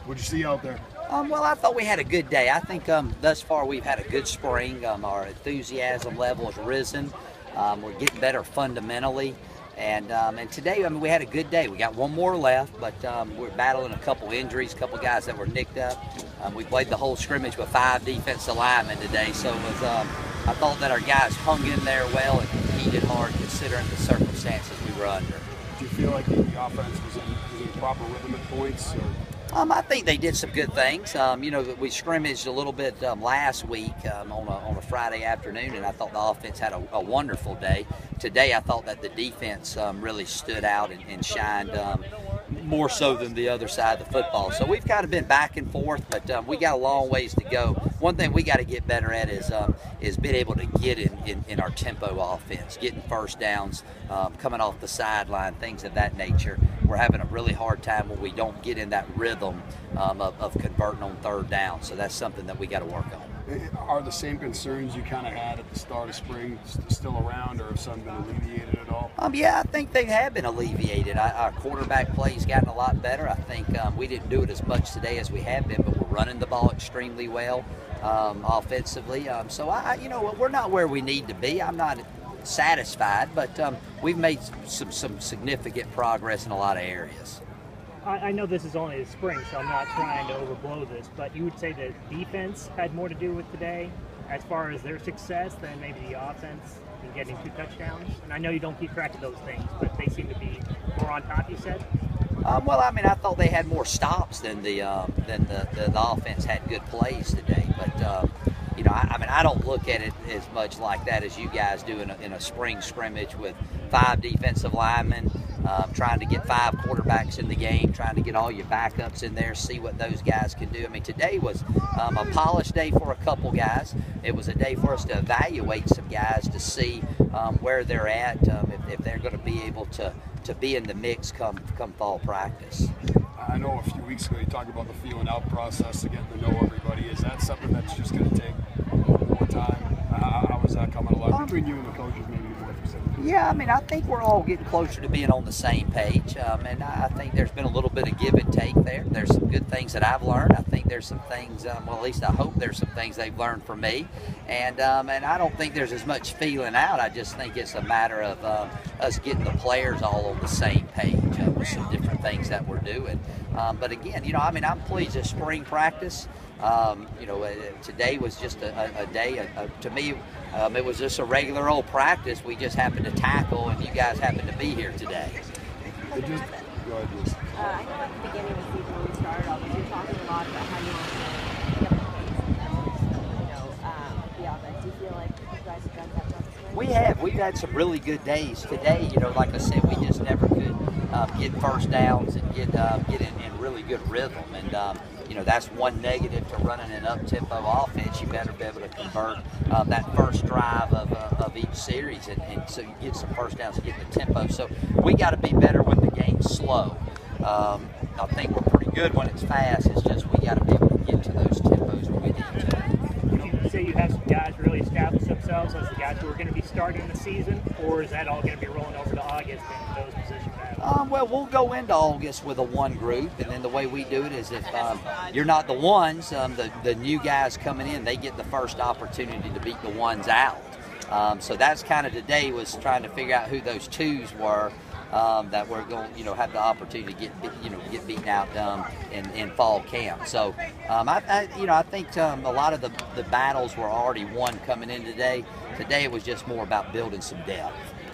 What'd you see out there? Well, I thought we had a good day. I think thus far we've had a good spring. Our enthusiasm level has risen. We're getting better fundamentally. And today, I mean, we had a good day. We got one more left, but we're battling a couple injuries, a couple guys that were nicked up. We played the whole scrimmage with 5 defensive linemen today, so it was, I thought that our guys hung in there well and competed hard considering the circumstances we were under. Do you feel like the offense was in proper rhythm at points? Or? I think they did some good things. We scrimmaged a little bit last week on a Friday afternoon, and I thought the offense had a wonderful day. Today, I thought that the defense really stood out and shined more so than the other side of the football. So we've kind of been back and forth, but we got a long ways to go. One thing we got to get better at is being able to get in our tempo offense, getting first downs, coming off the sideline, things of that nature. We're having a really hard time when we don't get in that rhythm of converting on third down. So that's something that we got to work on. Are the same concerns you kind of had at the start of spring still around, or have some been alleviated at all? Yeah, I think they have been alleviated. Our quarterback play's gotten a lot better. I think we didn't do it as much today as we have been, but we're running the ball extremely well offensively. So we're not where we need to be. I'm not satisfied, but we've made some significant progress in a lot of areas. I know this is only the spring, so I'm not trying to overblow this, but you would say that defense had more to do with today as far as their success than maybe the offense in getting 2 touchdowns? And I know you don't keep track of those things, but they seem to be more on top, you said? Well, I mean, I thought they had more stops than the offense had good plays today, but I don't look at it as much like that as you guys do in a spring scrimmage with 5 defensive linemen, trying to get 5 quarterbacks in the game, trying to get all your backups in there, see what those guys can do. I mean, today was a polished day for a couple guys. It was a day for us to evaluate some guys to see where they're at, if they're going to be able to be in the mix come fall practice. I know a few weeks ago you talked about the feeling out process to get to know everybody. Is that something that's just going to take more time? How is that coming along between you and the coaches, maybe more specifically? Yeah, I mean, I think we're all getting closer to being on the same page, and I think there's been a little bit of give and take there. There's some good things that I've learned. I think there's some things, well, at least I hope there's some things they've learned from me, and I don't think there's as much feeling out. I just think it's a matter of us getting the players all on the same page with some different things that we're doing. But again, I'm pleased at spring practice. Today was just a day, to me, it was just a regular old practice. We just happened to tackle, and you guys happened to be here today. Go ahead, Liz. I know at the beginning of the season when we started all this, you were talking a lot about how you want to pick up the pace and the offense. Do you feel like you guys have done that throughout the spring? We have. We've had some really good days. Today, like I said, we just never could get first downs and get in really good rhythm. And that's one negative to running an up-tempo offense. You better be able to convert that first drive of each series, and so you get some first downs and get the tempo. So we got to be better when the game's slow. I think we're pretty good when it's fast. It's just we got to be able to get to those tempos when we need to. Would you say you have some guys really establish themselves as the guys who are going to be starting the season, or is that all going to be rolling over to August in those positions? Well, we'll go into August with a 1 group, and then the way we do it is if you're not the ones, the new guys coming in, they get the first opportunity to beat the ones out. So that's kind of today was trying to figure out who those 2s were that were going, have the opportunity to get beaten out in fall camp. So I think a lot of the battles were already won coming in today. Today it was just more about building some depth.